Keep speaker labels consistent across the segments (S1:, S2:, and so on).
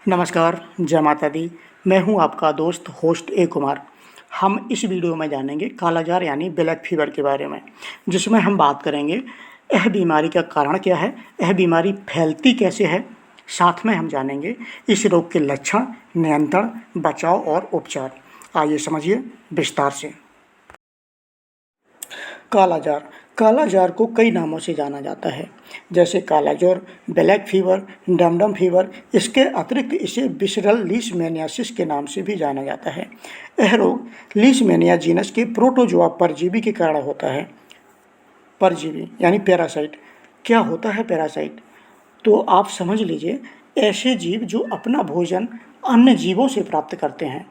S1: नमस्कार, जय माता दी। मैं हूं आपका दोस्त होस्ट ए कुमार। हम इस वीडियो में जानेंगे कालाजार यानी ब्लैक फीवर के बारे में, जिसमें हम बात करेंगे यह बीमारी का कारण क्या है, यह बीमारी फैलती कैसे है। साथ में हम जानेंगे इस रोग के लक्षण, नियंत्रण, बचाव और उपचार। आइए समझिए विस्तार से। कालाजार कालाजार को कई नामों से जाना जाता है, जैसे काला ज्वर, ब्लैक फीवर, डमडम फीवर। इसके अतिरिक्त इसे विसरल लीशमैनियासिस के नाम से भी जाना जाता है। यह रोग लीशमैनिया जीनस के प्रोटोजोआ परजीवी के कारण होता है। परजीवी यानी पैरासाइट। क्या होता है पैरासाइट? तो आप समझ लीजिए, ऐसे जीव जो अपना भोजन अन्य जीवों से प्राप्त करते हैं,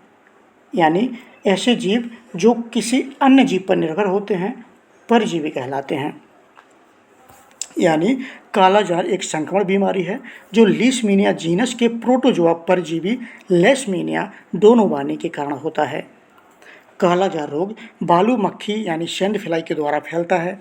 S1: यानी ऐसे जीव जो किसी अन्य जीव पर निर्भर होते हैं, परजीवी कहलाते हैं। यानी कालाजार एक संक्रमण बीमारी है जो लीशमीनिया जीनस के प्रोटोजोआ परजीवी लेशमीनिया डोनोवानी के कारण होता है। कालाजार रोग बालू मक्खी यानी सैंड फ्लाई के द्वारा फैलता है।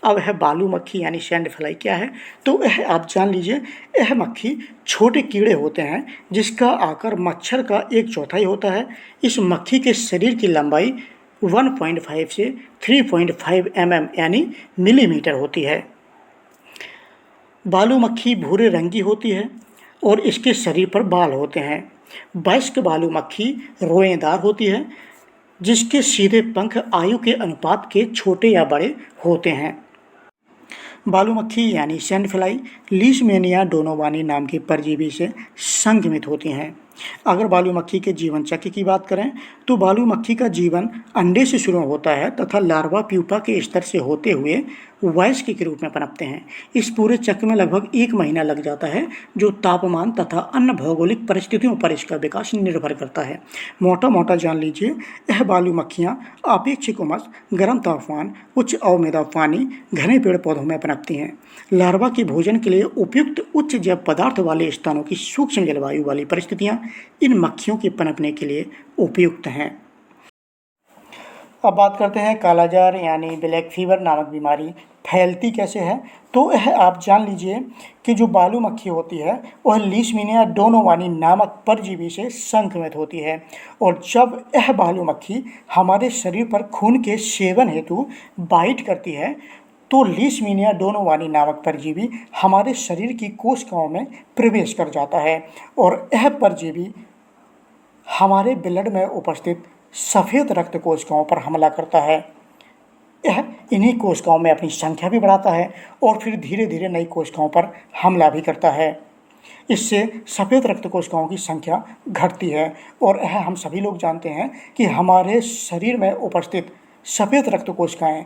S1: अब यह बालू मक्खी यानी सैंड फ्लाई क्या है, तो यह आप जान लीजिए। यह मक्खी छोटे कीड़े होते हैं जिसका आकार मच्छर का 1/4 होता है। इस मक्खी के शरीर की लंबाई 1.5 से 3.5 mm यानी मिलीमीटर होती है। बालू मक्खी भूरे रंग की होती है और इसके शरीर पर बाल होते हैं। वयस्क बालू मक्खी रोएदार होती है जिसके सीधे पंख आयु के अनुपात के छोटे या बड़े होते हैं। बालू मक्खी यानी सैंड फ्लाई लीशमैनिया डोनोवानी नाम के परजीवी से संक्रमित होती हैं। अगर बालू मक्खी के जीवन चक्र की बात करें तो बालू मक्खी का जीवन अंडे से शुरू होता है तथा लार्वा प्यूपा के स्तर से होते हुए वयस्क के रूप में पनपते हैं। इस पूरे चक्र में लगभग 1 महीना लग जाता है, जो तापमान तथा अन्य भौगोलिक परिस्थितियों पर इसका विकास निर्भर करता है। मोटा मोटा जान लीजिए, यह बालू मक्खियाँ अपेक्षित उमस, गर्म तापमान, उच्च अवमेदा पानी, घने पेड़ पौधों में पनपती हैं। लार्वा के भोजन के लिए उपयुक्त उच्च जैव पदार्थ वाले स्थानों की सूक्ष्म जलवायु वाली परिस्थितियाँ इन मक्खियों के पनपने के लिए उपयुक्त हैं। अब बात करते हैं कालाजार यानी ब्लैक फीवर नामक बीमारी फैलती कैसे है। तो यह आप जान लीजिए कि जो बालू मक्खी होती है वह लीशमीनिया डोनोवानी नामक परजीवी से संक्रमित होती है, और जब यह बालू मक्खी हमारे शरीर पर खून के सेवन हेतु बाइट करती है तो लीशमीनिया डोनोवानी नामक परजीवी हमारे शरीर की कोशिकाओं में प्रवेश कर जाता है, और यह परजीवी हमारे ब्लड में उपस्थित सफ़ेद रक्त कोशिकाओं पर हमला करता है। यह इन्हीं कोशिकाओं में अपनी संख्या भी बढ़ाता है और फिर धीरे धीरे नई कोशिकाओं पर हमला भी करता है। इससे सफ़ेद रक्त कोशिकाओं की संख्या घटती है, और यह हम सभी लोग जानते हैं कि हमारे शरीर में उपस्थित सफ़ेद रक्त कोशिकाएं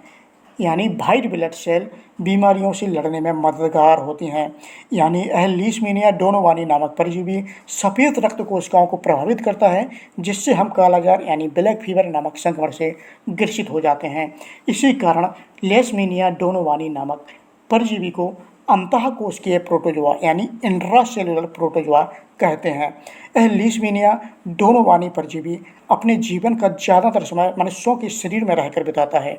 S1: यानी वाइट ब्लड सेल बीमारियों से लड़ने में मददगार होती हैं। यानी यह लीशमीनिया डोनोवानी नामक परजीवी सफ़ेद रक्त कोशिकाओं को प्रभावित करता है, जिससे हम कालाजार यानी ब्लैक फीवर नामक संक्रमण से ग्रसित हो जाते हैं। इसी कारण लीशमीनिया डोनोवानी नामक परजीवी को अंतःकोशिकीय प्रोटोजोआ यानी इंट्रासेलुलर प्रोटोजोआ कहते हैं। यह लीशमीनिया डोनोवानी परजीवी अपने जीवन का ज़्यादातर समय मनुष्यों के शरीर में रहकर बिताता है।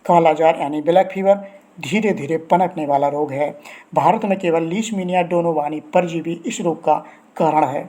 S1: कालाजार यानी ब्लैक फीवर धीरे धीरे पनपने वाला रोग है। भारत में केवल लीशमीनिया डोनोवानी परजीवी इस रोग का कारण है।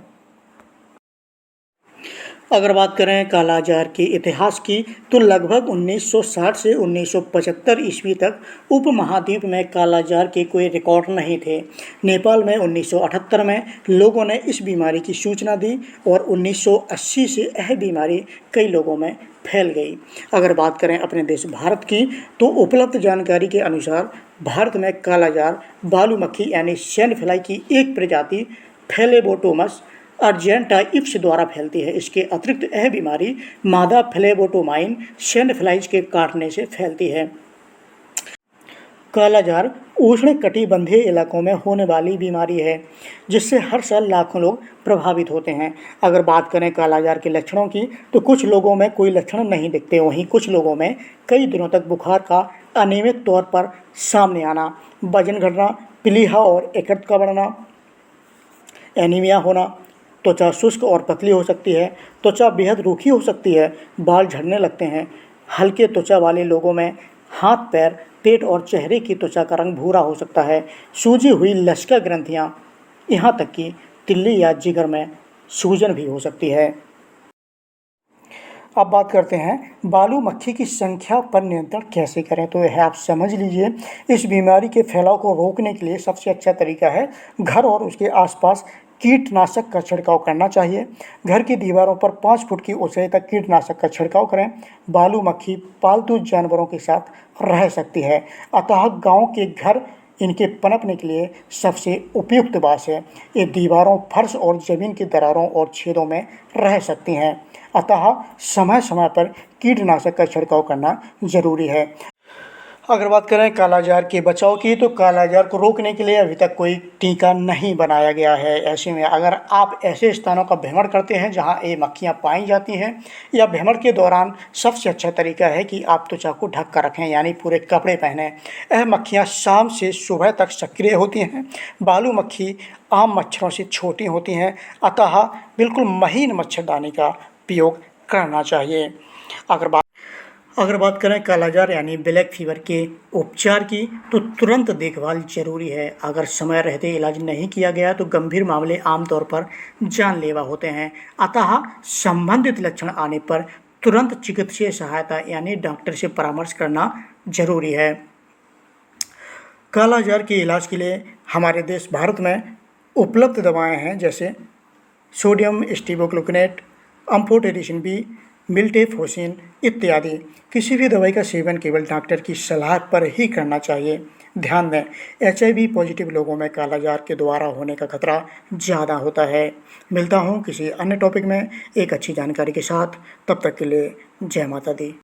S1: अगर बात करें कालाजार के इतिहास की, तो लगभग 1960 से 1975 ईस्वी तक उपमहाद्वीप में कालाजार के कोई रिकॉर्ड नहीं थे। नेपाल में 1978 में लोगों ने इस बीमारी की सूचना दी और 1980 से यह बीमारी कई लोगों में फैल गई। अगर बात करें अपने देश भारत की, तो उपलब्ध जानकारी के अनुसार भारत में कालाजार बालू मक्खी यानी सैंड फ्लाई की एक प्रजाति फेलेबोटोमस अर्जेंटा इप्स द्वारा फैलती है। इसके अतिरिक्त यह बीमारी मादा फ्लेबोटोमाइन सैंड फ्लाइज के काटने से फैलती है। कालाजार उष्ण कटिबंधीय इलाकों में होने वाली बीमारी है, जिससे हर साल लाखों लोग प्रभावित होते हैं। अगर बात करें कालाजार के लक्षणों की, तो कुछ लोगों में कोई लक्षण नहीं दिखते, वहीं कुछ लोगों में कई दिनों तक बुखार का अनियमित तौर पर सामने आना, वजन घटना, प्लीहा और यकृत का बढ़ना, एनीमिया होना, त्वचा शुष्क और पतली हो सकती है, त्वचा बेहद रूखी हो सकती है, बाल झड़ने लगते हैं। हल्के त्वचा वाले लोगों में हाथ, पैर, पेट और चेहरे की त्वचा का रंग भूरा हो सकता है। सूजी हुई लसिका ग्रंथियाँ, यहाँ तक कि तिल्ली या जिगर में सूजन भी हो सकती है। अब बात करते हैं बालू मक्खी की संख्या पर नियंत्रण कैसे करें। तो यह आप समझ लीजिए, इस बीमारी के फैलाव को रोकने के लिए सबसे अच्छा तरीका है घर और उसके आसपास कीटनाशक का छिड़काव करना चाहिए। घर की दीवारों पर 5 फुट की ऊंचाई तक कीटनाशक का छिड़काव करें। बालू मक्खी पालतू जानवरों के साथ रह सकती है, अतः गांव के घर इनके पनपने के लिए सबसे उपयुक्त बास है। ये दीवारों, फर्श और ज़मीन की दरारों और छेदों में रह सकती हैं, अतः समय समय पर कीटनाशक का छिड़काव करना जरूरी है। अगर बात करें कालाजार के बचाव की, तो कालाजार को रोकने के लिए अभी तक कोई टीका नहीं बनाया गया है। ऐसे में अगर आप ऐसे स्थानों का भ्रमण करते हैं जहां ये मक्खियां पाई जाती हैं, या भ्रमण के दौरान सबसे अच्छा तरीका है कि आप त्वचा को ढक कर रखें, यानी पूरे कपड़े पहने। यह मक्खियां शाम से सुबह तक सक्रिय होती हैं। बालू मक्खी आम मच्छरों से छोटी होती हैं, अतः बिल्कुल महीन मच्छरदानी का प्रयोग करना चाहिए। अगर बात करें कालाजार यानी ब्लैक फीवर के उपचार की, तो तुरंत देखभाल जरूरी है। अगर समय रहते इलाज नहीं किया गया तो गंभीर मामले आमतौर पर जानलेवा होते हैं, अतः संबंधित लक्षण आने पर तुरंत चिकित्सीय सहायता यानी डॉक्टर से परामर्श करना जरूरी है। कालाजार के इलाज के लिए हमारे देश भारत में उपलब्ध दवाएं हैं, जैसे सोडियम स्टीरोक्लोनेट, एम्फोटेरिसिन बी, मिल्टेफोसिन इत्यादि। किसी भी दवाई का सेवन केवल डॉक्टर की सलाह पर ही करना चाहिए। ध्यान दें, HIV पॉजिटिव लोगों में कालाजार के द्वारा होने का खतरा ज़्यादा होता है। मिलता हूँ किसी अन्य टॉपिक में एक अच्छी जानकारी के साथ, तब तक के लिए जय माता दी।